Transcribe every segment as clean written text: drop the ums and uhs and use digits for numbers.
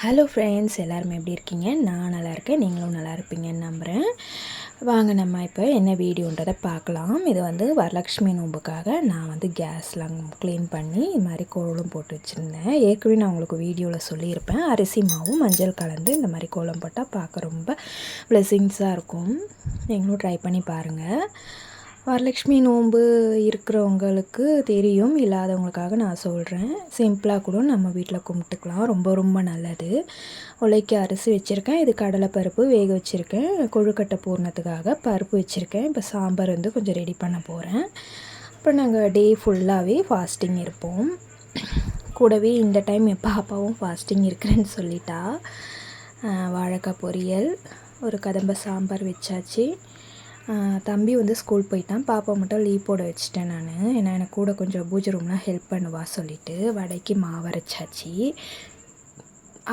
Hello friends, எல்லாருமே எப்படி இருக்கீங்க? நான் நல்லா இருக்கேன், நீங்களும் நல்லா இருப்பீங்கன்னு நம்புகிறேன். வாங்க நம்ம இப்போ என்ன வீடியோன்றதை பார்க்கலாம். இது வரலட்சுமி நோம்புக்காக நான் கேஸ்லாம் க்ளீன் பண்ணி இது மாதிரி கோலம் போட்டு வச்சுருந்தேன். ஏற்கனவே நான் உங்களுக்கு வீடியோவில் சொல்லியிருப்பேன். அரிசி மாவும் மஞ்சள் கலந்து இந்த மாதிரி கோலம் போட்டால் பார்க்க ரொம்ப ப்ளெஸிங்ஸாக இருக்கும். நீங்களும் ட்ரை பண்ணி பாருங்கள். வரலட்சுமி நோன்பு இருக்கிறவங்களுக்கு தெரியும், இல்லாதவங்களுக்காக நான் சொல்கிறேன். சிம்பிளாக கூட நம்ம வீட்டில் கும்பிட்டுக்கலாம், ரொம்ப ரொம்ப நல்லது. உலைக்கு அரிசி வச்சுருக்கேன், இது கடலைப்பருப்பு வேக வச்சுருக்கேன். கொழுக்கட்டை பூர்ணத்துக்காக பருப்பு வச்சுருக்கேன். இப்போ சாம்பார் கொஞ்சம் ரெடி பண்ண போகிறேன். இப்போ நாங்கள் டே ஃபுல்லாகவே ஃபாஸ்டிங் இருப்போம். கூடவே இந்த டைம் என் பாப்பாவும் ஃபாஸ்டிங் இருக்கிறேன்னு சொல்லிட்டா. வாழைக்காய் பொரியல், ஒரு கதம்ப சாம்பார் வச்சாச்சு. தம்பி ஸ்கூல் போயிட்டான். பாப்பா மட்டும் லீவ் போட வச்சுட்டேன் நான். ஏன்னா எனக்கு கூட கொஞ்சம் பூஜை ரூம்லாம் ஹெல்ப் பண்ணுவா சொல்லிவிட்டு வடைக்கு மாவு அரைச்சாச்சு.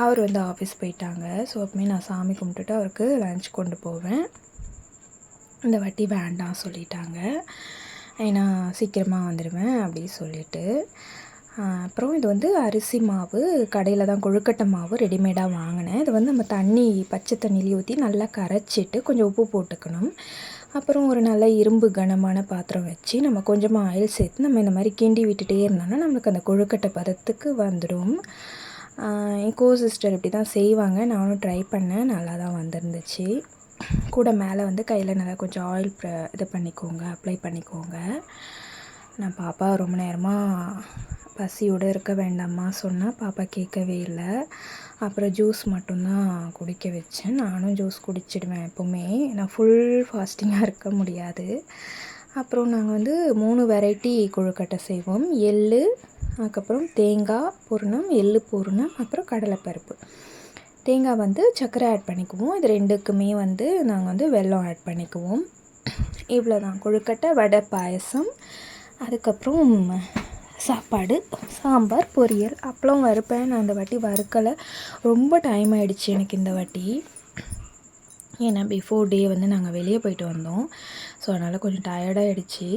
அவர் ஆஃபீஸ் போயிட்டாங்க. ஸோ அப்பமே நான் சாமி கும்பிட்டுட்டு அவருக்கு லன்ச் கொண்டு போவேன். இந்த வாட்டி வேண்டாம் சொல்லிட்டாங்க, ஏன்னா சீக்கிரமாக வந்துடுவேன் அப்படின்னு சொல்லிவிட்டு. அப்புறம் இது அரிசி மாவு கடையில் தான் கொழுக்கட்டை மாவு ரெடிமேடாக வாங்கினேன். இது நம்ம தண்ணி பச்சை தண்ணியில் ஊற்றி நல்லா கரைச்சிட்டு கொஞ்சம் உப்பு போட்டுக்கணும். அப்புறம் ஒரு நல்ல இரும்பு கனமான பாத்திரம் வச்சு நம்ம கொஞ்சமாக ஆயில் சேர்த்து நம்ம இந்த மாதிரி கிண்டி விட்டுட்டே இருந்தோம்னா நம்மளுக்கு அந்த கொழுக்கட்டை பதத்துக்கு வந்துடும். என் சிஸ்டர் இப்படி தான் செய்வாங்க. நானும் ட்ரை பண்ணேன், நல்லா தான் வந்துருந்துச்சு. கூட மேலே கையில் நல்லா கொஞ்சம் ஆயில் இது பண்ணிக்கோங்க, அப்ளை பண்ணிக்கோங்க. நான் பாப்பா ரொம்ப நேரமாக பசியோடு இருக்க வேண்டாமா சொன்னால் பாப்பா கேட்கவே இல்லை. அப்புறம் ஜூஸ் மட்டும்தான் குடிக்க வச்சேன். நானும் ஜூஸ் குடிச்சிடுவேன் எப்போவுமே, நான் ஃபுல் ஃபாஸ்டிங்காக இருக்க முடியாது. அப்புறம் நாங்கள் 3 வெரைட்டி கொழுக்கட்டை செய்வோம். எள்ளு, அதுக்கப்புறம் தேங்காய் பூரணம், எள்ளு பூரணம், அப்புறம் கடலைப்பருப்பு. தேங்காய் சர்க்கரை ஆட் பண்ணிக்குவோம். இது ரெண்டுக்குமே நாங்கள் வெல்லம் ஆட் பண்ணிக்குவோம். இவ்வளோ தான் கொழுக்கட்டை, வடை, பாயசம், அதுக்கப்புறம் சாப்பாடு, சாம்பார், பொரியல், அப்பளம் வறுப்பேன். நான் இந்த வாட்டி வறுக்கலை, ரொம்ப டைம் ஆகிடுச்சு எனக்கு இந்த வாட்டி. ஏன்னா பிஃபோர் டே நாங்கள் வெளியே போயிட்டு வந்தோம். ஸோ அதனால் கொஞ்சம் டயர்டாகிடுச்சு.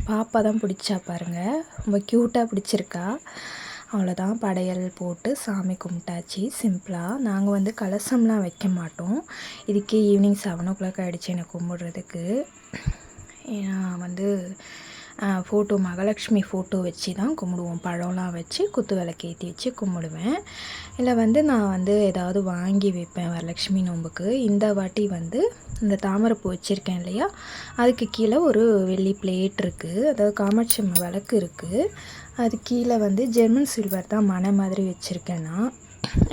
பாப்பா தான் பிடிச்சா பாருங்கள், ரொம்ப க்யூட்டாக பிடிச்சிருக்கா. அவ்வளோதான், படையல் போட்டு சாமி கும்பிட்டாச்சு சிம்பிளாக. நாங்கள் கலசம்லாம் வைக்க மாட்டோம். இதுக்கே ஈவினிங் 7 o'clock ஆகிடுச்சு எனக்கு கும்பிட்றதுக்கு. ஏன்னா ஃபோட்டோ மகாலட்சுமி ஃபோட்டோ வச்சு தான் கும்பிடுவோம். பழம்லாம் வச்சு குத்து விளக்கு ஏற்றி வச்சு கும்பிடுவேன். இல்லை நான் ஏதாவது வாங்கி வைப்பேன் வரலட்சுமி நோம்புக்கு. இந்த வாட்டி இந்த தாமரைப்பூ வச்சுருக்கேன் இல்லையா, அதுக்கு கீழே ஒரு வெள்ளி பிளேட் இருக்குது, அதாவது காமாட்சி அம்மா விளக்கு இருக்குது. அது கீழே ஜெர்மன் சில்வர் தான் மனை மாதிரி வச்சுருக்கேன் நான்.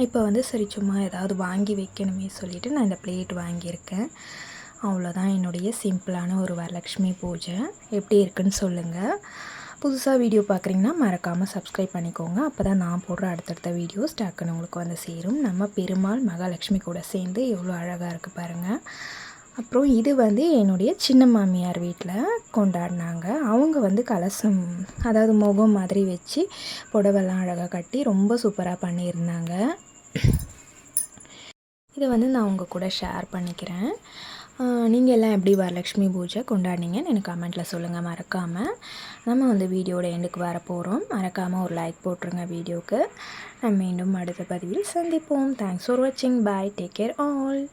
இப்போ சரி சும்மா ஏதாவது வாங்கி வைக்கணுமே சொல்லிவிட்டு நான் இந்த பிளேட் வாங்கியிருக்கேன். அவ்வளோதான் என்னுடைய சிம்பிளான ஒரு வரலட்சுமி பூஜை. எப்படி இருக்குன்னு சொல்லுங்கள். புதுசாக வீடியோ பார்க்குறீங்கன்னா மறக்காமல் சப்ஸ்கிரைப் பண்ணிக்கோங்க. அப்போ தான் நான் போடுற அடுத்தடுத்த வீடியோஸ் டக்குன்னு உங்களுக்கு சேரும். நம்ம பெருமாள் மகாலட்சுமி கூட சேர்ந்து எவ்வளோ அழகாக இருக்குது பாருங்கள். அப்புறம் இது என்னுடைய சின்ன மாமியார் வீட்டில் கொண்டாடினாங்க. அவங்க கலசம், அதாவது முகம் மாதிரி வச்சு புடவெல்லாம் அழகாக கட்டி ரொம்ப சூப்பராக பண்ணியிருந்தாங்க. இதை நான் உங்கள் கூட ஷேர் பண்ணிக்கிறேன். நீங்கள் எல்லாம் எப்படி வரலட்சுமி பூஜை கொண்டாடினீங்கன்னு எனக்கு கமெண்ட்டில் சொல்லுங்கள் மறக்காமல். நம்ம வீடியோட எண்டுக்கு வர போகிறோம். மறக்காமல் ஒரு லைக் போட்டுருங்க வீடியோவுக்கு. நம்ம மீண்டும் அடுத்த பதிவில் சந்திப்போம். தேங்க்ஸ் ஃபார் வாட்சிங். பாய், டேக் கேர் ஆல்.